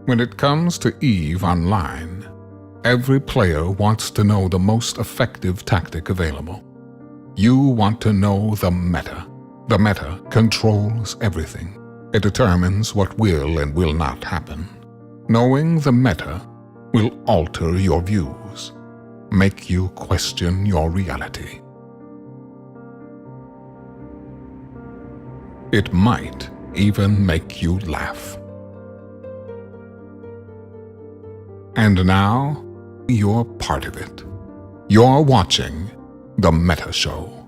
When it comes to EVE Online, every player wants to know the most effective tactic available. You want to know the meta. The meta controls everything. It determines what will and will not happen. Knowing the meta will alter your views, make you question your reality. It might even make you laugh. And now, you're part of it. You're watching The Meta Show.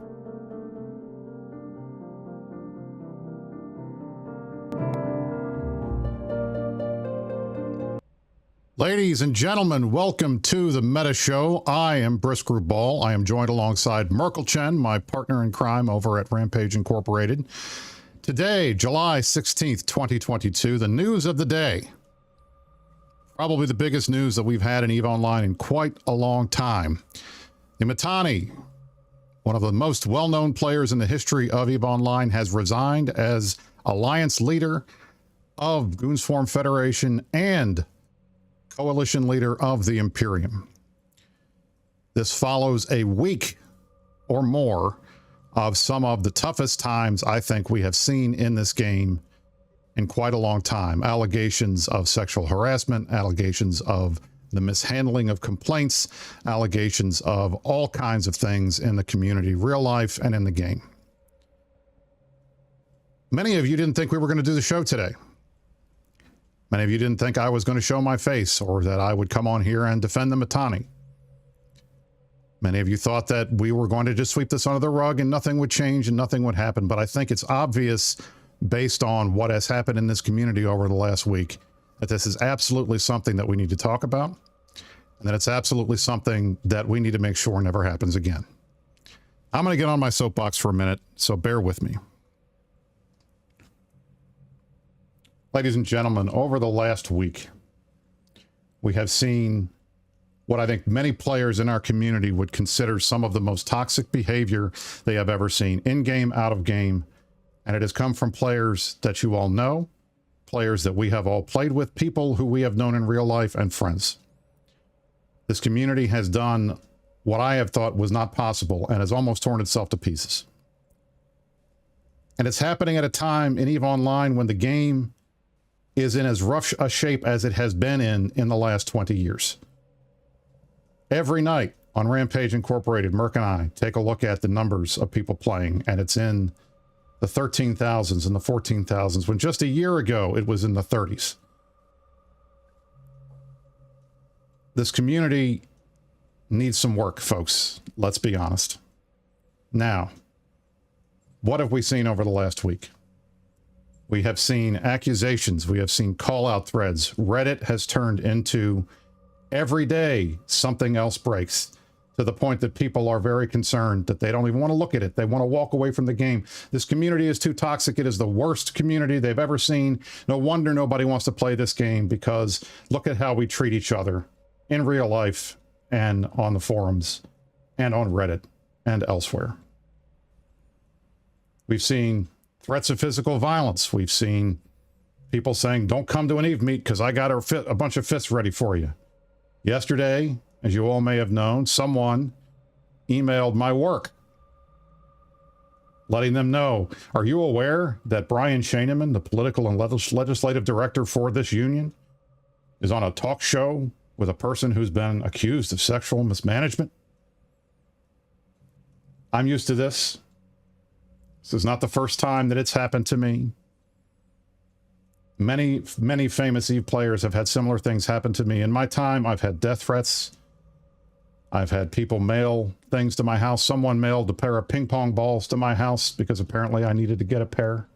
Ladies and gentlemen, welcome to The Meta Show. I am Brisc Rubal. I am joined alongside Merkelchen, my partner in crime over at Rampage Incorporated. Today, July 16th, 2022, the news of the day. Probably the biggest news that we've had in EVE Online in quite a long time. The Mittani, one of the most well-known players in the history of EVE Online, has resigned as alliance leader of Goonsform Federation and coalition leader of the Imperium. This follows a week or more of some of the toughest times I think we have seen in this game in quite a long time. Allegations of sexual harassment, allegations of the mishandling of complaints, allegations of all kinds of things in the community, real life and in the game. Many of you didn't think we were going to do the show today. Many of you didn't think I was going to show my face or that I would come on here and defend the Mittani. Many of you thought that we were going to just sweep this under the rug and nothing would change and nothing would happen. But I think it's obvious, based on what has happened in this community over the last week, that this is absolutely something that we need to talk about, and that it's absolutely something that we need to make sure never happens again. I'm going to get on my soapbox for a minute, so bear with me. Ladies and gentlemen, over the last week, we have seen what I think many players in our community would consider some of the most toxic behavior they have ever seen, in-game, out of game. And it has come from players that you all know, players that we have all played with, people who we have known in real life, and friends. This community has done what I have thought was not possible and has almost torn itself to pieces. And it's happening at a time in EVE Online when the game is in as rough a shape as it has been in the last 20 years. Every night on Rampage Incorporated, Merc and I take a look at the numbers of people playing, and it's in the 13,000s and the 14,000s, when just a year ago it was in the 30s. This community needs some work, folks. Let's be honest. Now, what have we seen over the last week? We have seen accusations. We have seen call-out threads. Reddit has turned into every day something else breaks, to the point that people are very concerned that they don't even want to look at it. They want to walk away from the game. This community is too toxic. It is the worst community they've ever seen. No wonder nobody wants to play this game, because look at how we treat each other in real life and on the forums and on Reddit and elsewhere. We've seen threats of physical violence. We've seen people saying, don't come to an EVE meet because I got a bunch of fists ready for you. Yesterday, as you all may have known, someone emailed my work letting them know, are you aware that Brian Schaineman, the political and legislative director for this union, is on a talk show with a person who's been accused of sexual mismanagement? I'm used to this. This is not the first time that it's happened to me. Many famous EVE players have had similar things happen to me. In my time, I've had death threats. I've had people mail things to my house. Someone mailed a pair of ping pong balls to my house because apparently I needed to get a pair.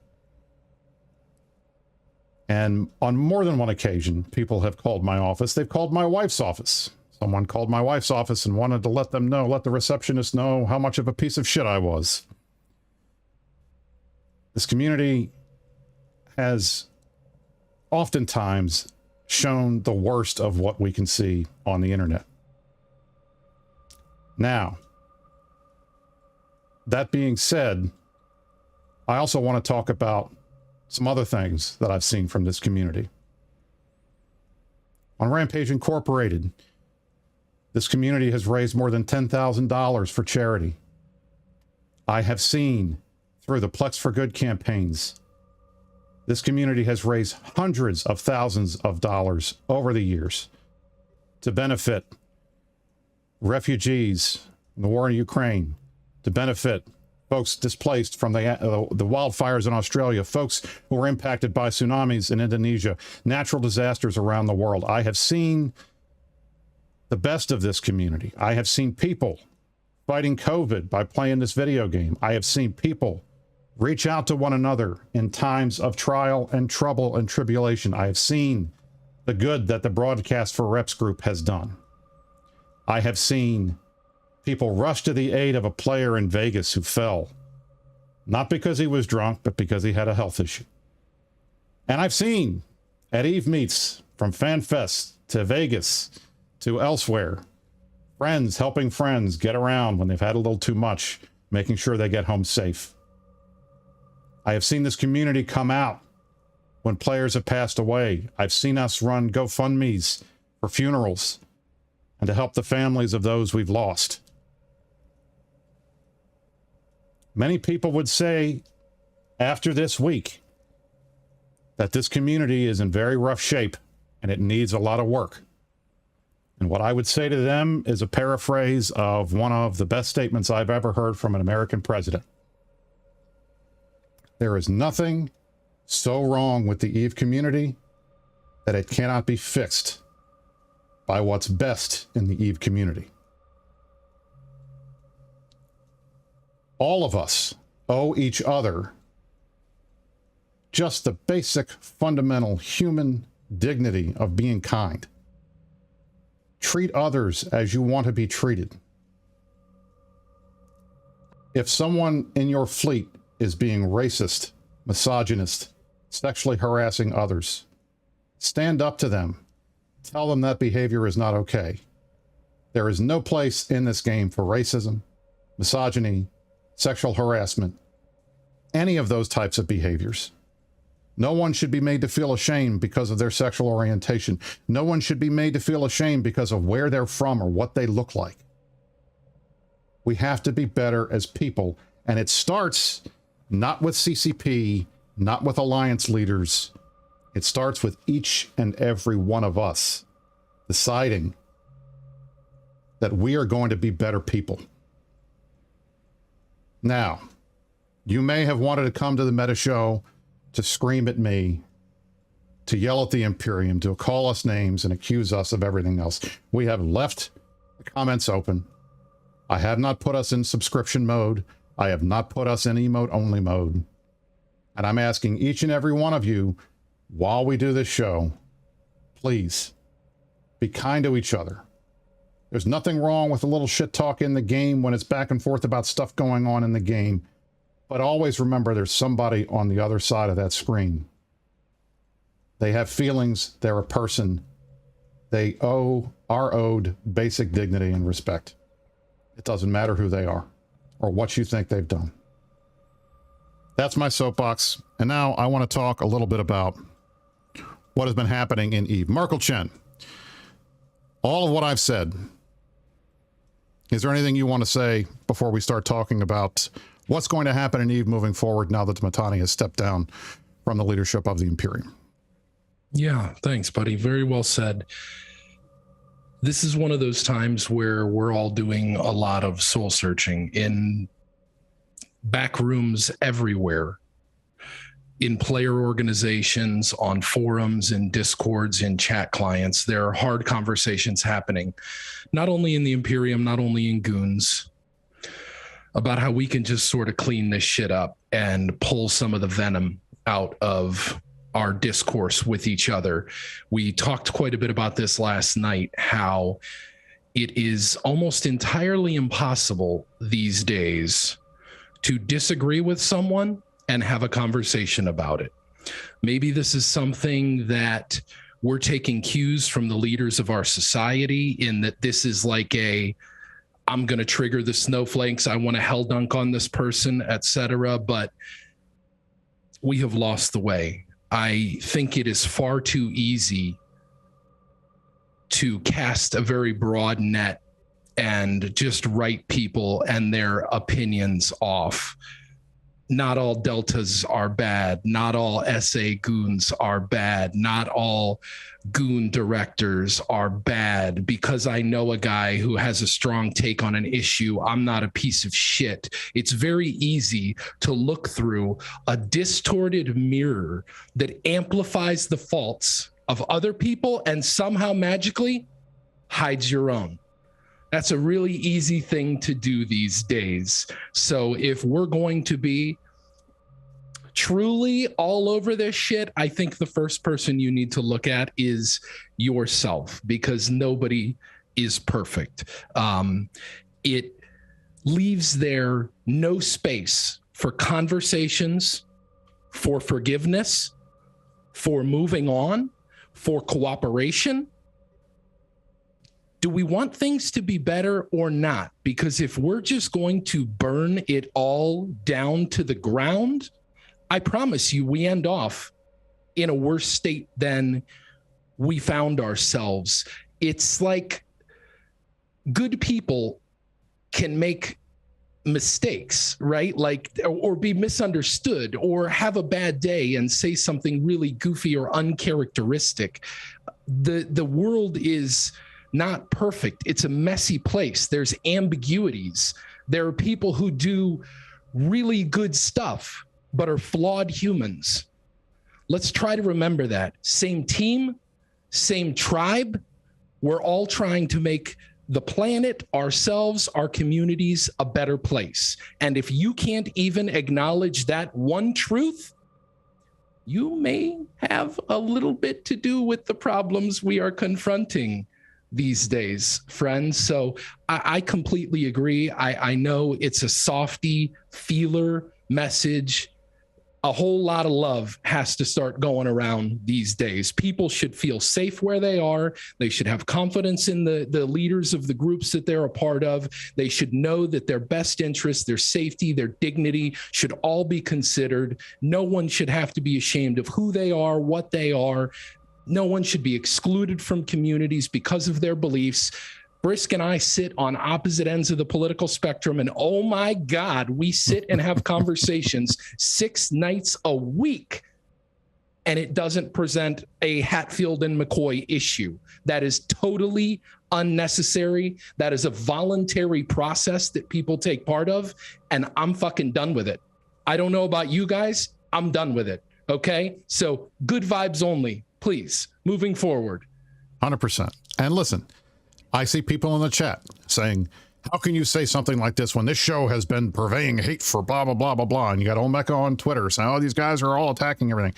And on more than one occasion, people have called my office. They've called my wife's office. Someone called my wife's office and wanted to let the receptionist know how much of a piece of shit I was. This community has oftentimes shown the worst of what we can see on the internet. Now, that being said, I also want to talk about some other things that I've seen from this community. On Rampage Incorporated, this community has raised more than $10,000 for charity. I have seen through the Plex for Good campaigns, this community has raised hundreds of thousands of dollars over the years to benefit refugees in the war in Ukraine, to benefit folks displaced from the wildfires in Australia, folks who were impacted by tsunamis in Indonesia, natural disasters around the world. I have seen the best of this community. I have seen people fighting COVID by playing this video game. I have seen people reach out to one another in times of trial and trouble and tribulation. I have seen the good that the Broadcast for Reps group has done. I have seen people rush to the aid of a player in Vegas who fell, not because he was drunk, but because he had a health issue. And I've seen at Eve Meets, from FanFest to Vegas to elsewhere, friends helping friends get around when they've had a little too much, making sure they get home safe. I have seen this community come out when players have passed away. I've seen us run GoFundMes for funerals and to help the families of those we've lost. Many people would say after this week that this community is in very rough shape and it needs a lot of work. And what I would say to them is a paraphrase of one of the best statements I've ever heard from an American president. There is nothing so wrong with the Eve community that it cannot be fixed by what's best in the Eve community. All of us owe each other just the basic fundamental human dignity of being kind. Treat others as you want to be treated. If someone in your fleet is being racist, misogynist, sexually harassing others, stand up to them. Tell them that behavior is not okay. There is no place in this game for racism, misogyny, sexual harassment, any of those types of behaviors. No one should be made to feel ashamed because of their sexual orientation. No one should be made to feel ashamed because of where they're from or what they look like. We have to be better as people, and it starts not with CCP, not with alliance leaders. It starts with each and every one of us deciding that we are going to be better people. Now, you may have wanted to come to the Meta Show to scream at me, to yell at the Imperium, to call us names and accuse us of everything else. We have left the comments open. I have not put us in subscription mode. I have not put us in emote only mode. And I'm asking each and every one of you, while we do this show, please be kind to each other. There's nothing wrong with a little shit talk in the game when it's back and forth about stuff going on in the game. But always remember there's somebody on the other side of that screen. They have feelings. They're a person. They are owed basic dignity and respect. It doesn't matter who they are or what you think they've done. That's my soapbox. And now I want to talk a little bit about what has been happening in Eve. Merkelchen, all of what I've said, is there anything you want to say before we start talking about what's going to happen in Eve moving forward now that Mittani has stepped down from the leadership of the Imperium? Yeah, thanks, buddy. Very well said. This is one of those times where we're all doing a lot of soul searching in back rooms everywhere, in player organizations, on forums, in discords, in chat clients. There are hard conversations happening, not only in the Imperium, not only in Goons, about how we can just sort of clean this shit up and pull some of the venom out of our discourse with each other. We talked quite a bit about this last night, how it is almost entirely impossible these days to disagree with someone and have a conversation about it. Maybe this is something that we're taking cues from the leaders of our society, in that this is like I'm going to trigger the snowflakes, I want to hell dunk on this person, etc. But we have lost the way. I think it is far too easy to cast a very broad net and just write people and their opinions off. Not all Deltas are bad. Not all SA goons are bad. Not all goon directors are bad. Because I know a guy who has a strong take on an issue, I'm not a piece of shit. It's very easy to look through a distorted mirror that amplifies the faults of other people and somehow magically hides your own. That's a really easy thing to do these days. So if we're going to be truly all over this shit, I think the first person you need to look at is yourself, because nobody is perfect. It leaves there no space for conversations, for forgiveness, for moving on, for cooperation. Do we want things to be better or not? Because if we're just going to burn it all down to the ground, I promise you we end off in a worse state than we found ourselves. It's like good people can make mistakes, right? Like, or be misunderstood or have a bad day and say something really goofy or uncharacteristic. The world is not perfect. It's a messy place. There's ambiguities. There are people who do really good stuff, but are flawed humans. Let's try to remember that. Same team, same tribe. We're all trying to make the planet, ourselves, our communities a better place. And if you can't even acknowledge that one truth, you may have a little bit to do with the problems we are confronting these days, friends. So I completely agree. I know it's a softy feeler message. A whole lot of love has to start going around these days. People should feel safe where they are. They should have confidence in the leaders of the groups that they're a part of. They should know that their best interests, their safety, their dignity should all be considered. No one should have to be ashamed of who they are, what they are. No one should be excluded from communities because of their beliefs. Brisc and I sit on opposite ends of the political spectrum, and oh my God, we sit and have conversations 6 nights a week, and it doesn't present a Hatfield and McCoy issue. That is totally unnecessary. That is a voluntary process that people take part of, and I'm fucking done with it. I don't know about you guys. I'm done with it. Okay? So good vibes only, please, moving forward. 100%. And listen, I see people in the chat saying, how can you say something like this when this show has been purveying hate for blah, blah, blah, blah, blah. And you got Omeka on Twitter saying, oh, these guys are all attacking everything.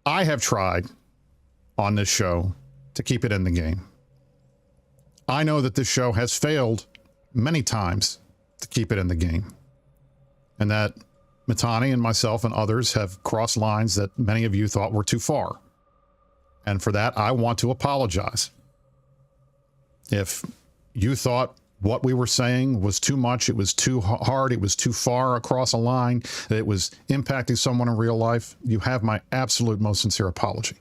I have tried on this show to keep it in the game. I know that this show has failed many times to keep it in the game. And that Mittani and myself and others have crossed lines that many of you thought were too far. And for that, I want to apologize. If you thought what we were saying was too much, it was too hard, it was too far across a line, that it was impacting someone in real life, you have my absolute most sincere apology.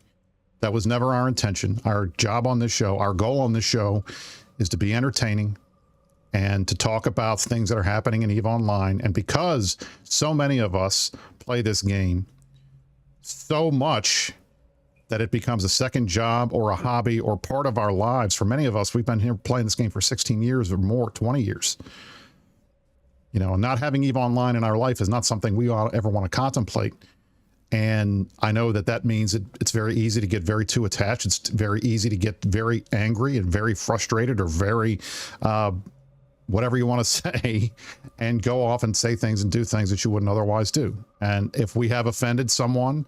That was never our intention. Our job on this show, our goal on this show is to be entertaining and to talk about things that are happening in EVE Online. And because so many of us play this game so much that it becomes a second job or a hobby or part of our lives. For many of us, we've been here playing this game for 16 years or more, 20 years. You know, not having EVE Online in our life is not something we ever want to contemplate. And I know that that means it's very easy to get very too attached. It's very easy to get very angry and very frustrated or very whatever you want to say, and go off and say things and do things that you wouldn't otherwise do. And if we have offended someone,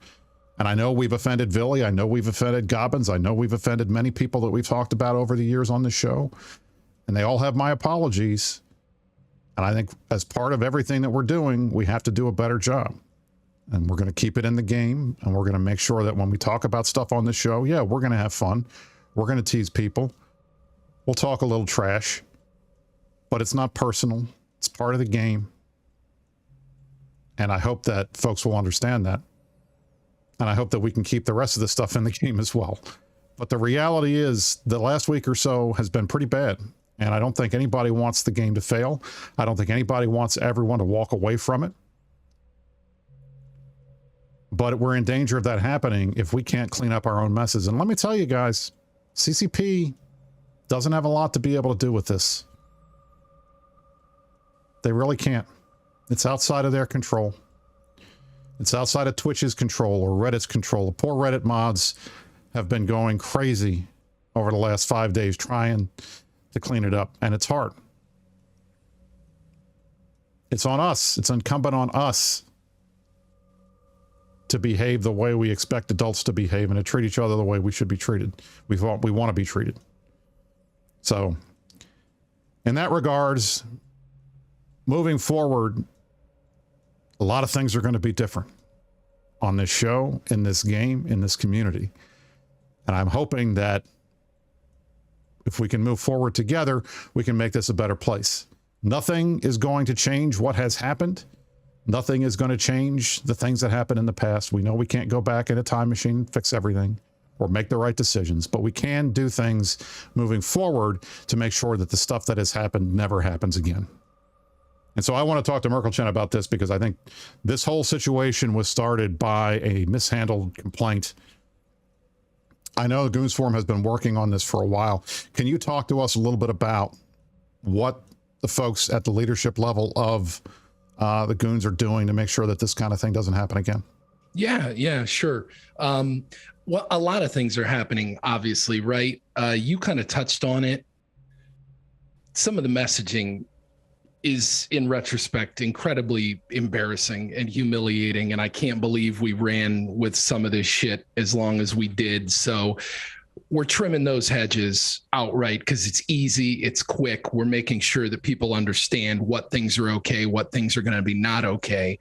and I know we've offended Villy, I know we've offended Gobbins, I know we've offended many people that we've talked about over the years on this show, and they all have my apologies. And I think as part of everything that we're doing, we have to do a better job. And we're going to keep it in the game, and we're going to make sure that when we talk about stuff on this show, yeah, we're going to have fun. We're going to tease people. We'll talk a little trash, but it's not personal. It's part of the game. And I hope that folks will understand that. And I hope that we can keep the rest of the stuff in the game as well. But the reality is the last week or so has been pretty bad. And I don't think anybody wants the game to fail. I don't think anybody wants everyone to walk away from it. But we're in danger of that happening if we can't clean up our own messes. And let me tell you guys, CCP doesn't have a lot to be able to do with this. They really can't. It's outside of their control. It's outside of Twitch's control or Reddit's control. The poor Reddit mods have been going crazy over the last 5 days trying to clean it up, and it's hard. It's on us. It's incumbent on us to behave the way we expect adults to behave and to treat each other the way we should be treated. We want to be treated. So, in that regards, moving forward, a lot of things are going to be different on this show, in this game, in this community. And I'm hoping that if we can move forward together, we can make this a better place. Nothing is going to change what has happened. Nothing is going to change the things that happened in the past. We know we can't go back in a time machine and fix everything or make the right decisions, but we can do things moving forward to make sure that the stuff that has happened never happens again. And so I want to talk to Merkelchen about this because I think this whole situation was started by a mishandled complaint. I know the Goons Forum has been working on this for a while. Can you talk to us a little bit about what the folks at the leadership level of the Goons are doing to make sure that this kind of thing doesn't happen again? Yeah, sure. Well, a lot of things are happening, obviously, right? You kind of touched on it. Some of the messaging is, in retrospect, incredibly embarrassing and humiliating. And I can't believe we ran with some of this shit as long as we did. So we're trimming those hedges outright because it's easy, it's quick. We're making sure that people understand what things are okay, what things are going to be not okay.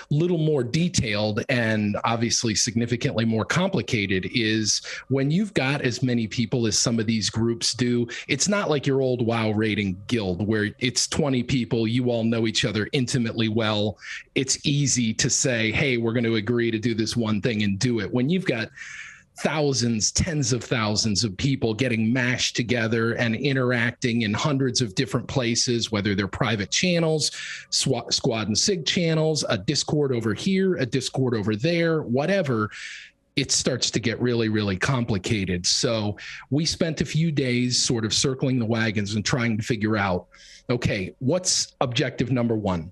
Little more detailed and obviously significantly more complicated is when you've got as many people as some of these groups do, it's not like your old WoW raiding guild where it's 20 people, you all know each other intimately well. It's easy to say, hey, we're going to agree to do this one thing and do it. When you've got thousands, tens of thousands of people getting mashed together and interacting in hundreds of different places, whether they're private channels, squad and sig channels, a Discord over here, a Discord over there, whatever, it starts to get really, really complicated. So we spent a few days sort of circling the wagons and trying to figure out, okay, what's objective number one?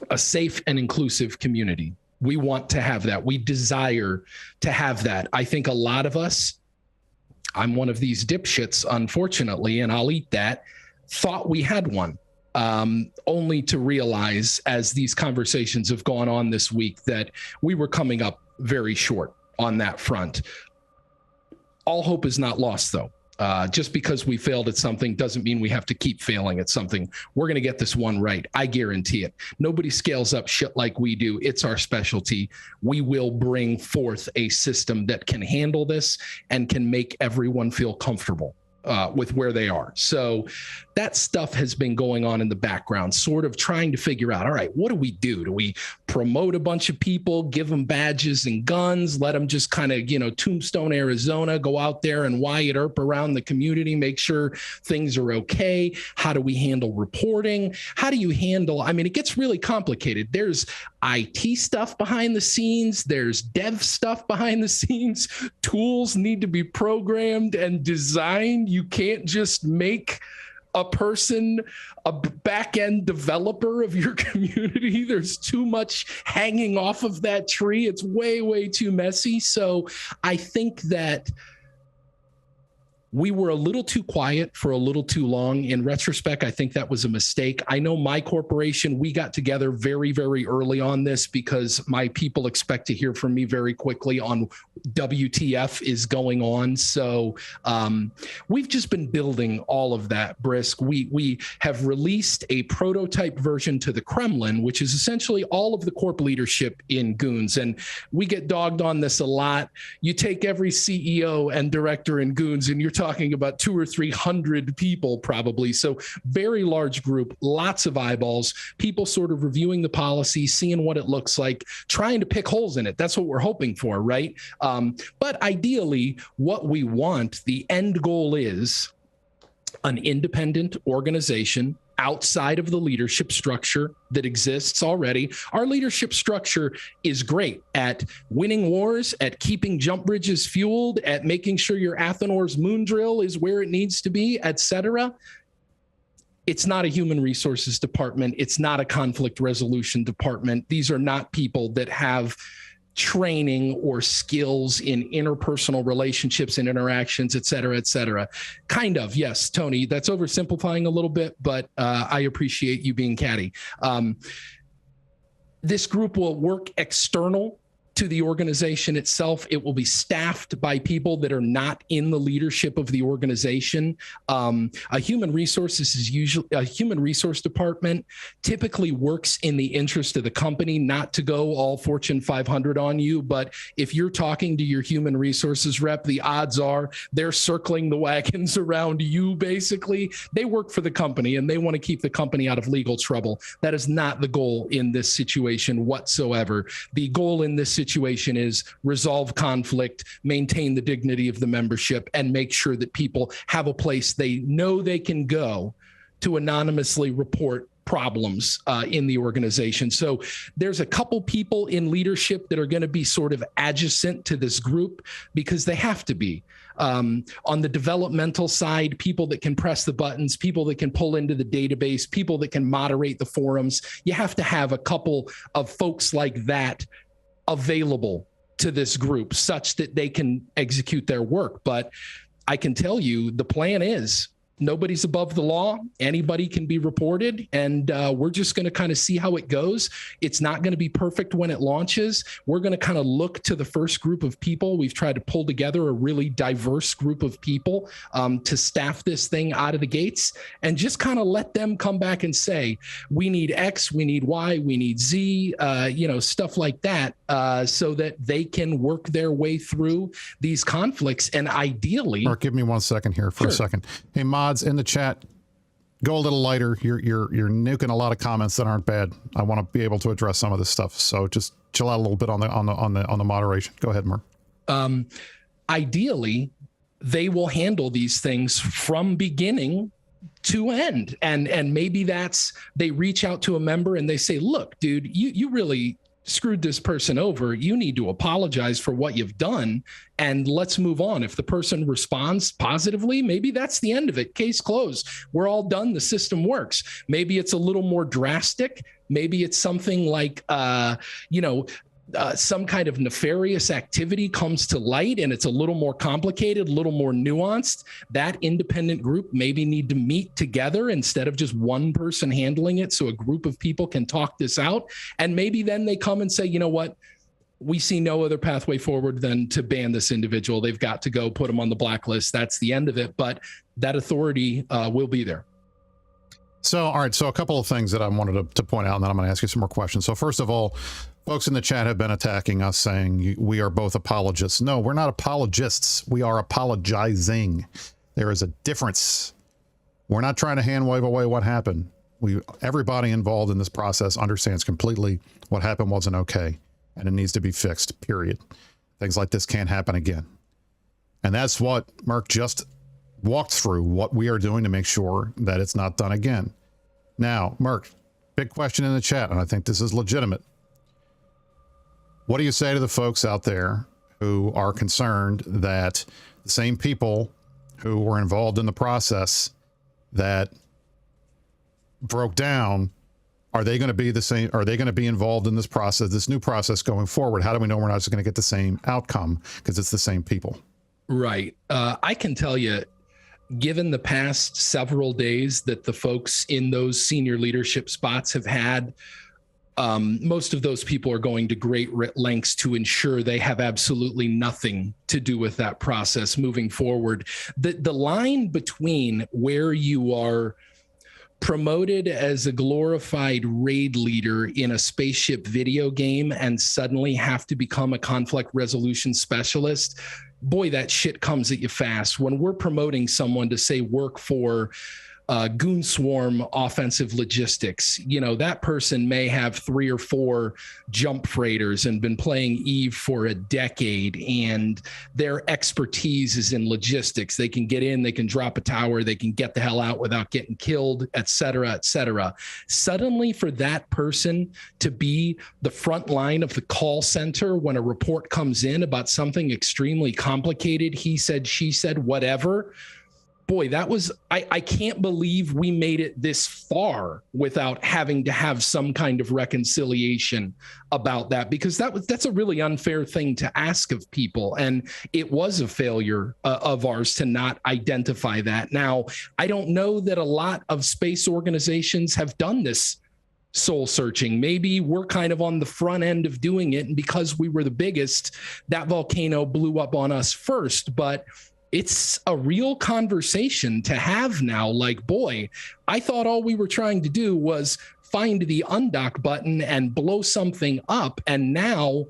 A safe and inclusive community. We want to have that. We desire to have that. I think a lot of us, I'm one of these dipshits, unfortunately, and I'll eat that, thought we had one, only to realize as these conversations have gone on this week that we were coming up very short on that front. All hope is not lost, though. Just because we failed at something doesn't mean we have to keep failing at something. We're going to get this one right. I guarantee it. Nobody scales up shit like we do. It's our specialty. We will bring forth a system that can handle this and can make everyone feel comfortable with where they are. So that stuff has been going on in the background, sort of trying to figure out, all right, what do we do? Do we promote a bunch of people, give them badges and guns, let them just kind of, Tombstone, Arizona, go out there and Wyatt Earp around the community, make sure things are okay? How do we handle reporting? How do you handle, it gets really complicated. There's IT stuff behind the scenes. There's dev stuff behind the scenes. Tools need to be programmed and designed. You can't just make a person a back-end developer of your community. There's too much hanging off of that tree. It's way, way too messy. So I think that we were a little too quiet for a little too long. In retrospect, I think that was a mistake. I know my corporation, we got together very, very early on this because my people expect to hear from me very quickly on WTF is going on. So we've just been building all of that, Brisc. We have released a prototype version to the Kremlin, which is essentially all of the corp leadership in Goons. And we get dogged on this a lot. You take every CEO and director in Goons and you're talking about 200 or 300 people probably. So very large group, lots of eyeballs, people sort of reviewing the policy, seeing what it looks like, trying to pick holes in it. That's what we're hoping for, right? But ideally, what we want, the end goal is an independent organization outside of the leadership structure that exists already. Our leadership structure is great at winning wars, at keeping jump bridges fueled, at making sure your Athanor's moon drill is where it needs to be, etc. It's not a human resources department. It's not a conflict resolution department. These are not people that have training or skills in interpersonal relationships and interactions, et cetera, et cetera. Kind of, yes, Tony, that's oversimplifying a little bit, but I appreciate you being catty. This group will work external to the organization itself. It will be staffed by people that are not in the leadership of the organization. A human resource department typically works in the interest of the company, not to go all Fortune 500 on you. But if you're talking to your human resources rep, the odds are they're circling the wagons around you. Basically, they work for the company and they want to keep the company out of legal trouble. That is not the goal in this situation whatsoever. The goal in this situation is resolve conflict, maintain the dignity of the membership, and make sure that people have a place they know they can go to anonymously report problems in the organization. So there's a couple people in leadership that are going to be sort of adjacent to this group because they have to be. On the developmental side, people that can press the buttons, people that can pull into the database, people that can moderate the forums. You have to have a couple of folks like that available to this group such that they can execute their work. But I can tell you the plan is nobody's above the law. Anybody can be reported, and we're just going to kind of see how it goes. It's not going to be perfect when it launches. We're going to kind of look to the first group of people. We've tried to pull together a really diverse group of people to staff this thing out of the gates and just kind of let them come back and say, we need X, we need Y, we need Z, stuff like that, so that they can work their way through these conflicts. And ideally, Mark, give me 1 second here for a second. Hey, mods in the chat, go a little lighter. You're nuking a lot of comments that aren't bad. I want to be able to address some of this stuff, so just chill out a little bit on the moderation. Go ahead, Mark. Ideally, they will handle these things from beginning to end, and maybe that's they reach out to a member and they say, "Look, dude, you really screwed this person over. You need to apologize for what you've done, and let's move on." If the person responds positively, maybe that's the end of it. Case closed. We're all done. The system works. Maybe it's a little more drastic. Maybe it's something like, some kind of nefarious activity comes to light and it's a little more complicated, a little more nuanced. That independent group maybe need to meet together instead of just one person handling it, so a group of people can talk this out. And maybe then they come and say, you know what? We see no other pathway forward than to ban this individual. They've got to go, put them on the blacklist. That's the end of it. But that authority will be there. So, all right. So a couple of things that I wanted to point out, and then I'm going to ask you some more questions. So first of all, folks in the chat have been attacking us, saying we are both apologists. No, we're not apologists. We are apologizing. There is a difference. We're not trying to hand wave away what happened. Everybody involved in this process understands completely what happened wasn't okay, and it needs to be fixed, period. Things like this can't happen again. And that's what Merck just walked through, what we are doing to make sure that it's not done again. Now, Merck, big question in the chat, and I think this is legitimate. What do you say to the folks out there who are concerned that the same people who were involved in the process that broke down, are they going to be the same? Are they going to be involved in this process, this new process going forward? How do we know we're not just going to get the same outcome because it's the same people? Right. I can tell you, given the past several days that the folks in those senior leadership spots have had, most of those people are going to great lengths to ensure they have absolutely nothing to do with that process moving forward. The line between where you are promoted as a glorified raid leader in a spaceship video game and suddenly have to become a conflict resolution specialist, boy, that shit comes at you fast. When we're promoting someone to say work for Goon Swarm offensive logistics, you know, that person may have 3 or 4 jump freighters and been playing Eve for a decade, and their expertise is in logistics. They can get in, they can drop a tower, they can get the hell out without getting killed, et cetera, et cetera. Suddenly for that person to be the front line of the call center when a report comes in about something extremely complicated, he said, she said, whatever, boy, that was, I can't believe we made it this far without having to have some kind of reconciliation about that, because that's a really unfair thing to ask of people. And it was a failure of ours to not identify that. Now, I don't know that a lot of space organizations have done this soul searching. Maybe we're kind of on the front end of doing it, and because we were the biggest, that volcano blew up on us first. But it's a real conversation to have now. Like, boy, I thought all we were trying to do was find the undock button and blow something up. And now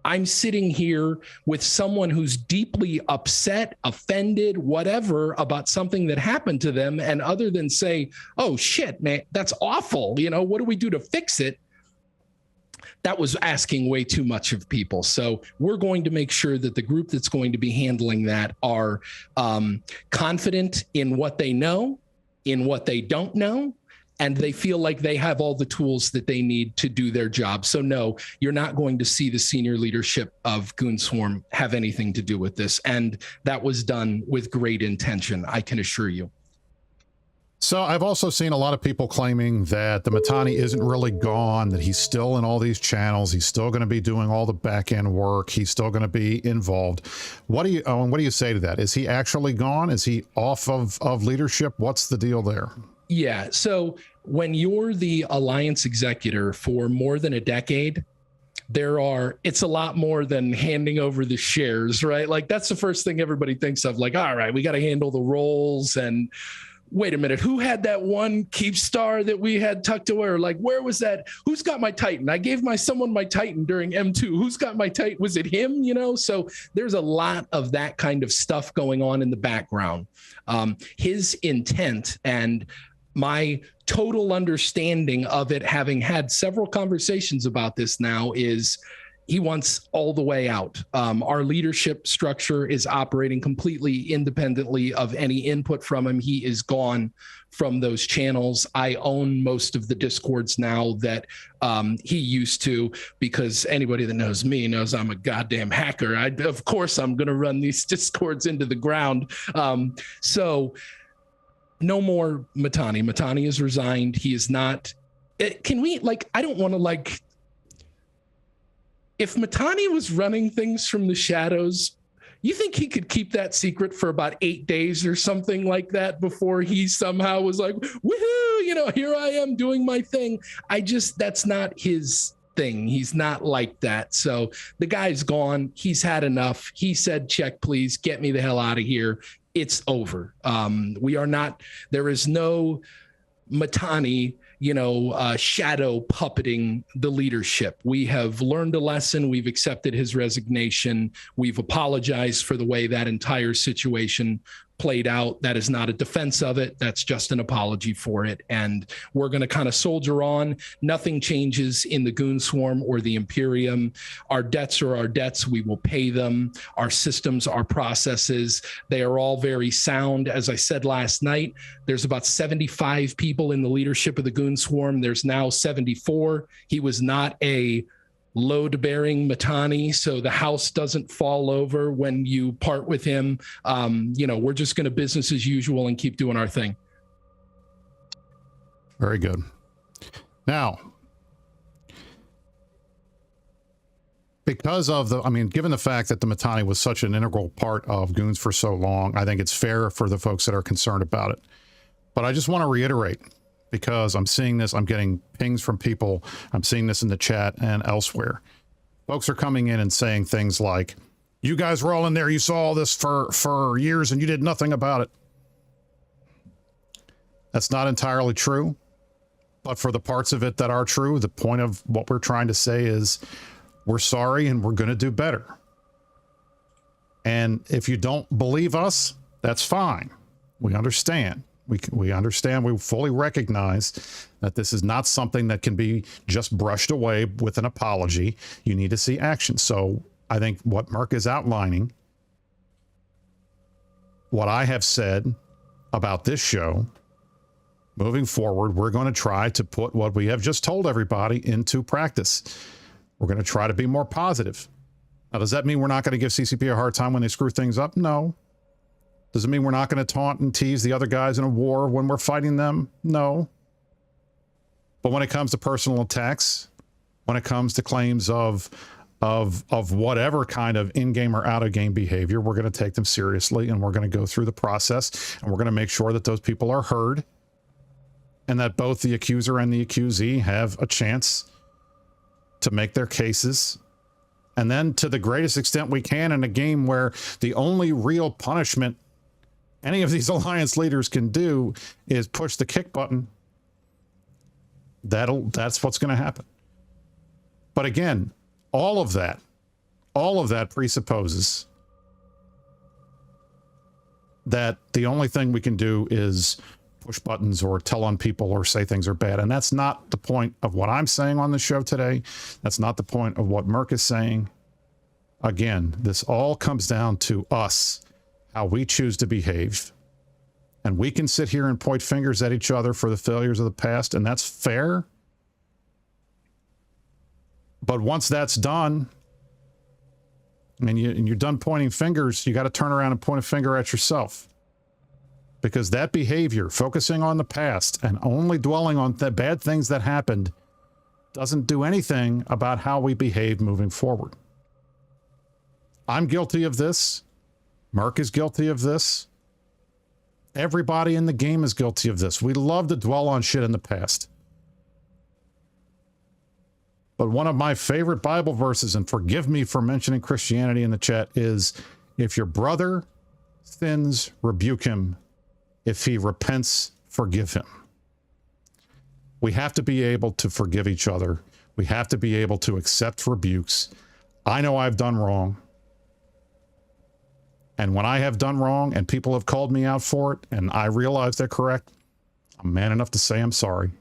I'm sitting here with someone who's deeply upset, offended, whatever, about something that happened to them. And other than say, oh shit, man, that's awful. You know, what do we do to fix it? That was asking way too much of people. So we're going to make sure that the group that's going to be handling that are confident in what they know, in what they don't know, and they feel like they have all the tools that they need to do their job. So no, you're not going to see the senior leadership of Goon Swarm have anything to do with this. And that was done with great intention, I can assure you. So I've also seen a lot of people claiming that the Mittani isn't really gone, that he's still in all these channels. He's still going to be doing all the back end work. He's still going to be involved. What do you say to that? Is he actually gone? Is he off of leadership? What's the deal there? Yeah. So when you're the Alliance executor for more than a decade, it's a lot more than handing over the shares, right? Like, that's the first thing everybody thinks of. Like, all right, we got to handle the roles, and wait a minute, who had that one keep star that we had tucked away? Or like, where was that? Who's got my Titan? I gave someone my Titan during M2. Who's got my Titan? Was it him? You know, so there's a lot of that kind of stuff going on in the background. His intent and my total understanding of it, having had several conversations about this now, is he wants all the way out. Our leadership structure is operating completely independently of any input from him. He is gone from those channels. I own most of the Discords now that he used to, because anybody that knows me knows I'm a goddamn hacker. Of course, I'm going to run these Discords into the ground. So no more Mittani. Mittani is resigned. He is not. Can we, like, I don't want to, like, if Mittani was running things from the shadows, you think he could keep that secret for about 8 days or something like that before he somehow was like, woohoo, you know, here I am doing my thing? That's not his thing. He's not like that. So the guy's gone. He's had enough. He said, check, please, get me the hell out of here. It's over. There is no Mittani, shadow puppeting the leadership. We have learned a lesson. We've accepted his resignation. We've apologized for the way that entire situation played out. That is not a defense of it. That's just an apology for it. And we're going to kind of soldier on. Nothing changes in the Goon Swarm or the Imperium. Our debts are our debts. We will pay them. Our systems, our processes, they are all very sound. As I said last night, there's about 75 people in the leadership of the Goon Swarm. There's now 74. He was not a load-bearing Mittani, so the house doesn't fall over when you part with him. We're just going to business as usual and keep doing our thing. Very good. Now, because of given the fact that the Mittani was such an integral part of Goons for so long, I think it's fair for the folks that are concerned about it. But I just want to reiterate, because I'm seeing this, I'm getting pings from people, I'm seeing this in the chat and elsewhere. Folks are coming in and saying things like, you guys were all in there, you saw all this for years and you did nothing about it. That's not entirely true, but for the parts of it that are true, the point of what we're trying to say is we're sorry and we're going to do better. And if you don't believe us, that's fine. We understand. We understand. We fully recognize that this is not something that can be just brushed away with an apology. You need to see action. So I think what Merc is outlining, what I have said about this show, moving forward, we're going to try to put what we have just told everybody into practice. We're going to try to be more positive. Now, does that mean we're not going to give CCP a hard time when they screw things up? No. Does it mean we're not going to taunt and tease the other guys in a war when we're fighting them? No. But when it comes to personal attacks, when it comes to claims of whatever kind of in-game or out-of-game behavior, we're going to take them seriously, and we're going to go through the process, and we're going to make sure that those people are heard and that both the accuser and the accusee have a chance to make their cases. And then, to the greatest extent we can, in a game where the only real punishment any of these alliance leaders can do is push the kick button, that's what's going to happen. But again, all of that presupposes that the only thing we can do is push buttons or tell on people or say things are bad. And that's not the point of what I'm saying on the show today. That's not the point of what Merc is saying. Again, this all comes down to us, how we choose to behave. And we can sit here and point fingers at each other for the failures of the past, and that's fair. But once that's done, and you're done pointing fingers, you got to turn around and point a finger at yourself. Because that behavior, focusing on the past and only dwelling on the bad things that happened, doesn't do anything about how we behave moving forward. I'm guilty of this. Merc is guilty of this. Everybody in the game is guilty of this. We love to dwell on shit in the past. But one of my favorite Bible verses, and forgive me for mentioning Christianity in the chat, is if your brother sins, rebuke him. If he repents, forgive him. We have to be able to forgive each other. We have to be able to accept rebukes. I know I've done wrong. And when I have done wrong and people have called me out for it and I realize they're correct, I'm man enough to say I'm sorry.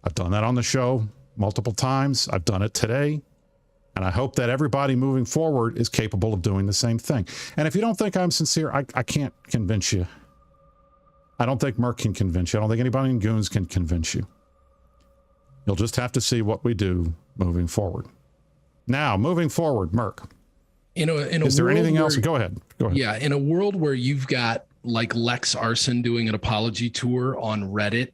I've done that on the show multiple times. I've done it today. And I hope that everybody moving forward is capable of doing the same thing. And if you don't think I'm sincere, I can't convince you. I don't think Merc can convince you. I don't think anybody in Goons can convince you. You'll just have to see what we do moving forward. Now, moving forward, Merc. Is there anything else? Go ahead. Yeah, in a world where you've got like Lex Arson doing an apology tour on Reddit,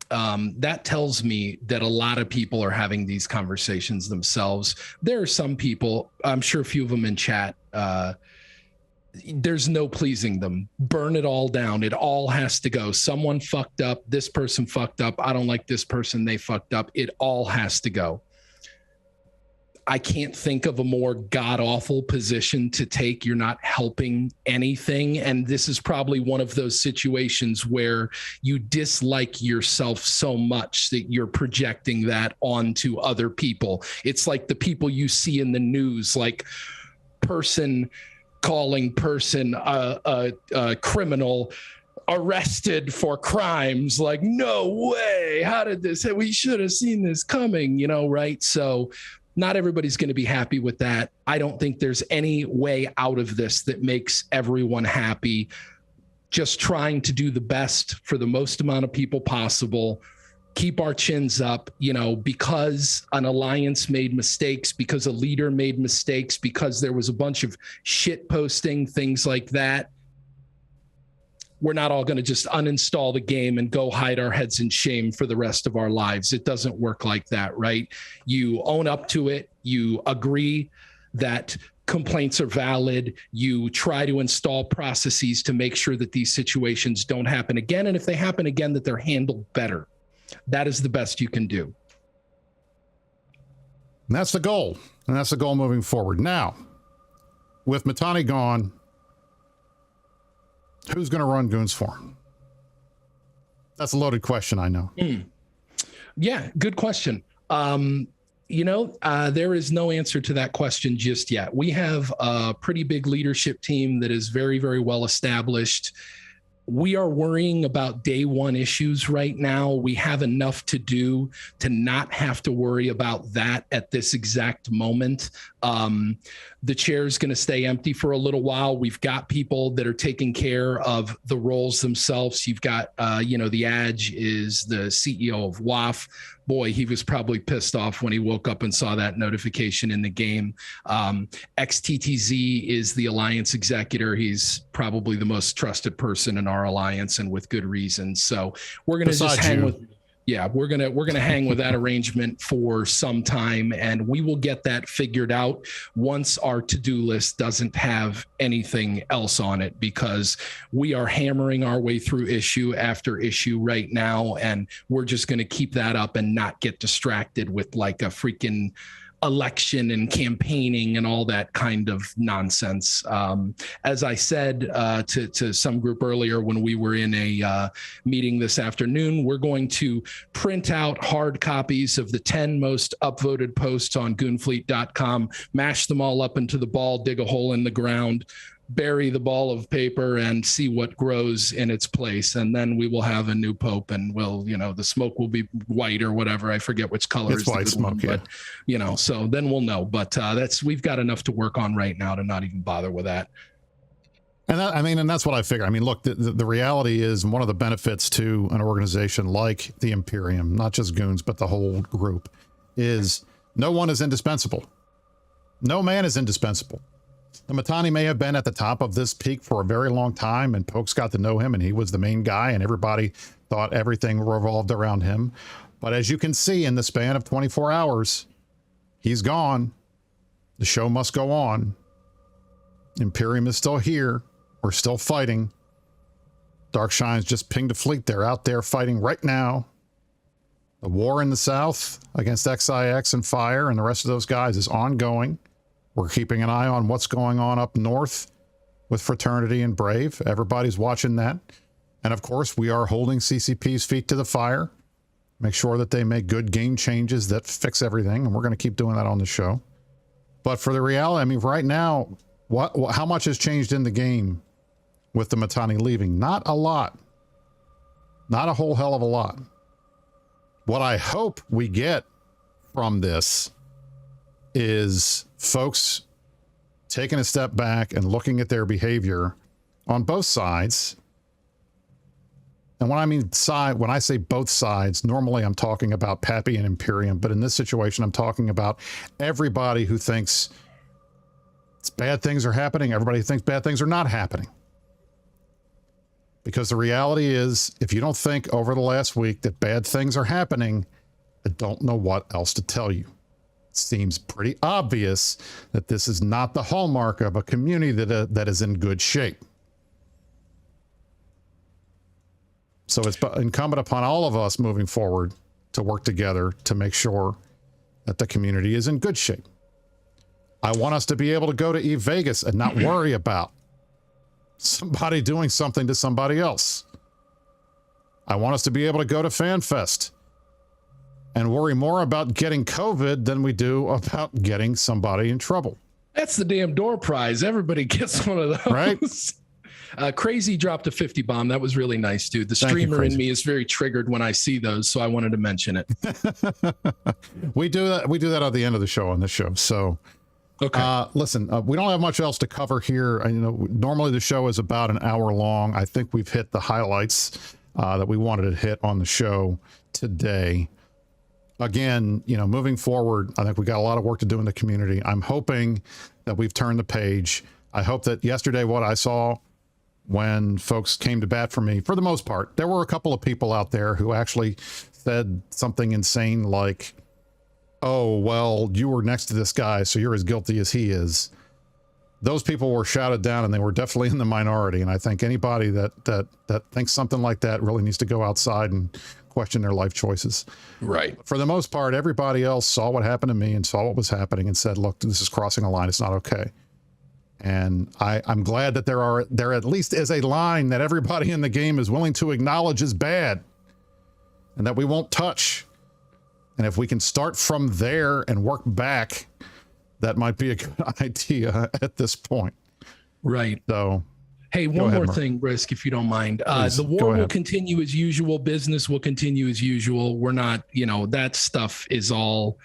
that tells me that a lot of people are having these conversations themselves. There are some people, I'm sure a few of them in chat, there's no pleasing them. Burn it all down. It all has to go. Someone fucked up. This person fucked up. I don't like this person. They fucked up. It all has to go. I can't think of a more god-awful position to take. You're not helping anything. And this is probably one of those situations where you dislike yourself so much that you're projecting that onto other people. It's like the people you see in the news, like person calling person a criminal, arrested for crimes. Like, no way. How did this? We should have seen this coming, right? So not everybody's going to be happy with that. I don't think there's any way out of this that makes everyone happy. Just trying to do the best for the most amount of people possible. Keep our chins up, because an alliance made mistakes, because a leader made mistakes, because there was a bunch of shit posting, things like that. We're not all going to just uninstall the game and go hide our heads in shame for the rest of our lives. It doesn't work like that, right? You own up to it. You agree that complaints are valid. You try to install processes to make sure that these situations don't happen again. And if they happen again, that they're handled better. That is the best you can do. And that's the goal. And that's the goal moving forward. Now, with Mittani gone, who's going to run Goons for him? That's a loaded question, I know. Yeah, good question. There is no answer to that question just yet. We have a pretty big leadership team that is very, very well established. We are worrying about day one issues right now. We have enough to do to not have to worry about that at this exact moment. The chair is going to stay empty for a little while. We've got people that are taking care of the roles themselves. You've got, the Adge is the CEO of WAF. Boy, he was probably pissed off when he woke up and saw that notification in the game. XTTZ is the alliance executor. He's probably the most trusted person in our alliance, and with good reason. So we're going to just hang with. Yeah, we're gonna hang with that arrangement for some time, and we will get that figured out once our to-do list doesn't have anything else on it, because we are hammering our way through issue after issue right now, and we're just gonna keep that up and not get distracted with like a freaking election and campaigning and all that kind of nonsense. As I said to some group earlier when we were in a meeting this afternoon, we're going to print out hard copies of the 10 most upvoted posts on goonfleet.com, mash them all up into the ball, dig a hole in the ground, bury the ball of paper, and see what grows in its place. And then we will have a new pope, and the smoke will be white or whatever. I forget which color it's is white smoke, but so then we'll know. But we've got enough to work on right now to not even bother with that. And that's what I figure. I mean, look, the reality is, one of the benefits to an organization like the Imperium, not just goons, but the whole group, is no one is indispensable. No man is indispensable. The Mittani may have been at the top of this peak for a very long time, and folks got to know him, and he was the main guy, and everybody thought everything revolved around him. But as you can see, in the span of 24 hours, he's gone. The show must go on. Imperium is still here. We're still fighting. Darkshine's just pinged a fleet. They're out there fighting right now. The war in the south against XIX and Fire and the rest of those guys is ongoing. We're keeping an eye on what's going on up north with Fraternity and Brave. Everybody's watching that. And of course, we are holding CCP's feet to the fire. Make sure that they make good game changes that fix everything. And we're going to keep doing that on the show. But for the reality, I mean, right now, how much has changed in the game with the Mittani leaving? Not a lot. Not a whole hell of a lot. What I hope we get from this is folks taking a step back and looking at their behavior on both sides. And when I say both sides, normally I'm talking about Pappy and Imperium, but in this situation, I'm talking about everybody who thinks bad things are happening. Everybody thinks bad things are not happening. Because the reality is, if you don't think over the last week that bad things are happening, I don't know what else to tell you. Seems pretty obvious that this is not the hallmark of a community that is in good shape. So it's incumbent upon all of us moving forward to work together to make sure that the community is in good shape. I want us to be able to go to Vegas and not worry about somebody doing something to somebody else. I want us to be able to go to FanFest and worry more about getting COVID than we do about getting somebody in trouble. That's the damn door prize. Everybody gets one of those. Right? Crazy dropped a 50 bomb. That was really nice, dude. The streamer in me is very triggered when I see those, so I wanted to mention it. We do that at the end of the show on this show. So, okay. Listen, we don't have much else to cover here. Normally the show is about an hour long. I think we've hit the highlights that we wanted to hit on the show today. Again, moving forward, I think we got a lot of work to do in the community. I'm hoping that we've turned the page. I hope that yesterday, what I saw when folks came to bat for me, for the most part, there were a couple of people out there who actually said something insane like, oh, well, you were next to this guy, so you're as guilty as he is. Those people were shouted down, and they were definitely in the minority. And I think anybody that thinks something like that really needs to go outside and question their life choices. Right. For the most part, everybody else saw what happened to me and saw what was happening and said, look, this is crossing a line. It's not okay. And I'm glad that there at least is a line that everybody in the game is willing to acknowledge is bad and that we won't touch And if we can start from there and work back, that might be a good idea at this point. Right. So, hey, one more thing, Brisc, if you don't mind. The war will continue as usual. Business will continue as usual. We're not, that stuff is all,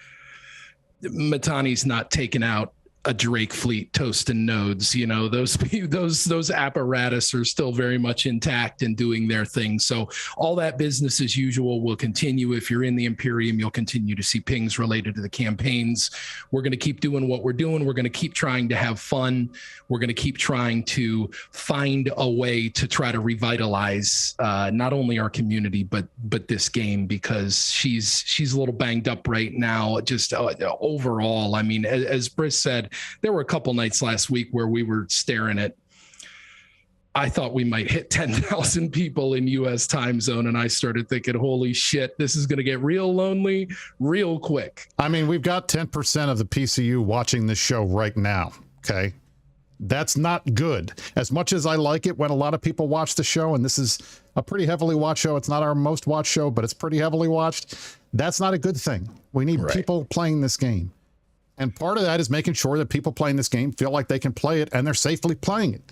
Mittani's not taking out a Drake fleet toasting nodes. Those apparatus are still very much intact and doing their thing. So all that business as usual will continue. If you're in the Imperium, you'll continue to see pings related to the campaigns. We're going to keep doing what we're doing. We're going to keep trying to have fun. We're going to keep trying to find a way to try to revitalize not only our community, but this game, because she's a little banged up right now. Just overall, I mean, as Brisc said, there were a couple nights last week where we were staring at, I thought we might hit 10,000 people in US time zone. And I started thinking, holy shit, this is going to get real lonely real quick. I mean, we've got 10% of the PCU watching this show right now. Okay. That's not good. As much as I like it when a lot of people watch the show, and this is a pretty heavily watched show. It's not our most watched show, but it's pretty heavily watched. That's not a good thing. We need people playing this game. And part of that is making sure that people playing this game feel like they can play it and they're safely playing it.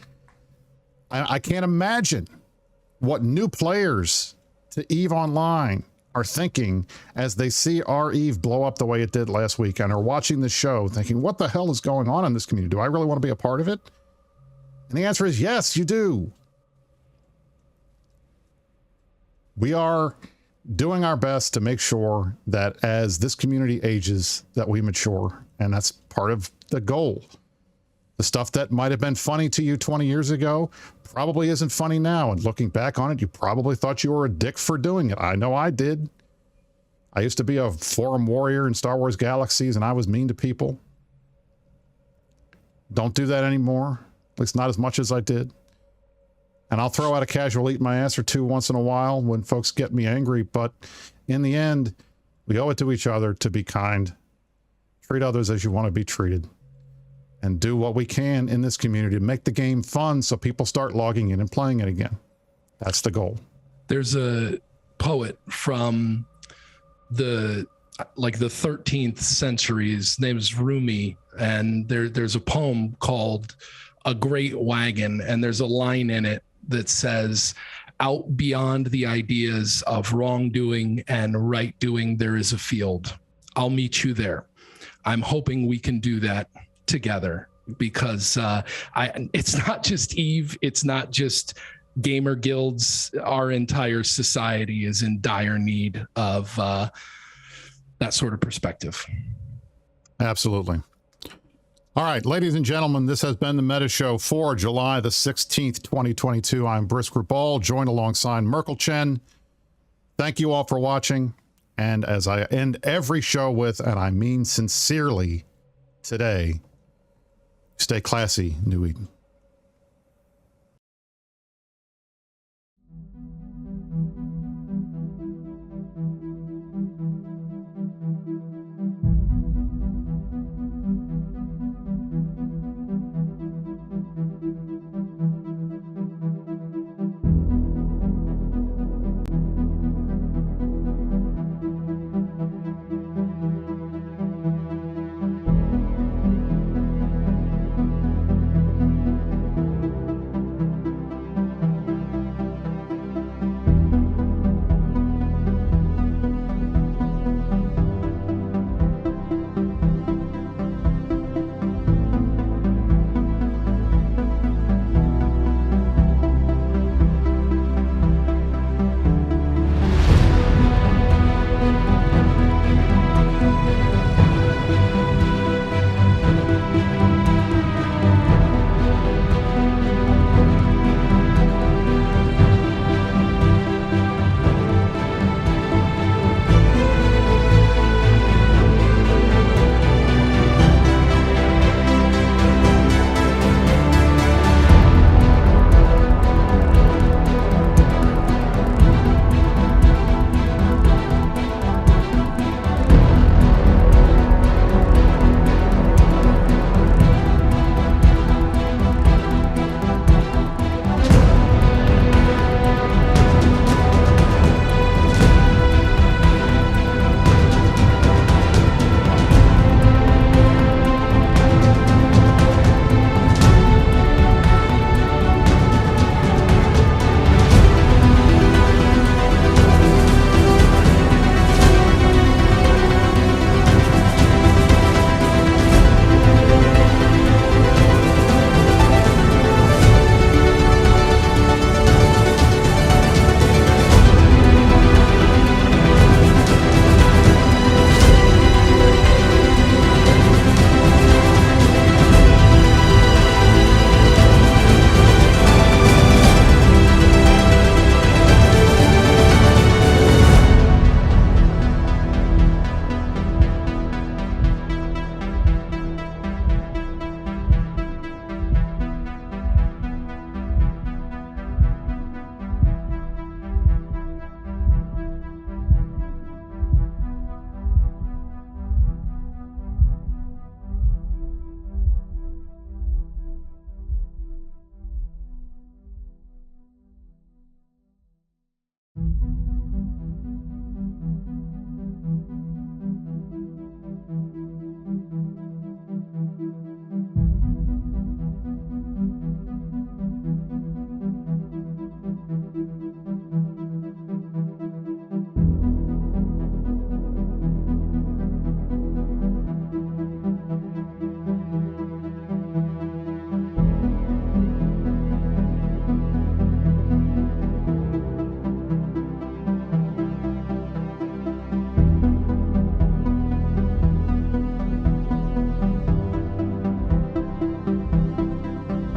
I can't imagine what new players to EVE Online are thinking as they see our EVE blow up the way it did last week and are watching the show thinking, what the hell is going on in this community? Do I really want to be a part of it? And the answer is yes, you do. We are doing our best to make sure that as this community ages, that we mature. And that's part of the goal. The stuff that might have been funny to you 20 years ago probably isn't funny now. And looking back on it, you probably thought you were a dick for doing it. I know I did. I used to be a forum warrior in Star Wars Galaxies, and I was mean to people. Don't do that anymore, at least not as much as I did. And I'll throw out a casual eat my ass or two once in a while when folks get me angry. But in the end, we owe it to each other to be kind. Treat others as you want to be treated. And do what we can in this community to make the game fun so people start logging in and playing it again. That's the goal. There's a poet from the 13th century. His name is Rumi. And there's a poem called A Great Wagon. And there's a line in it that says, out beyond the ideas of wrongdoing and right doing, there is a field. I'll meet you there. I'm hoping we can do that together, because it's not just EVE, it's not just gamer guilds. Our entire society is in dire need of that sort of perspective. Absolutely. All right, ladies and gentlemen, this has been the Meta Show for July the 16th, 2022. I'm Brisc Rubal, joined alongside Merkelchen. Thank you all for watching. And as I end every show with, and I mean sincerely today, stay classy, New Eden.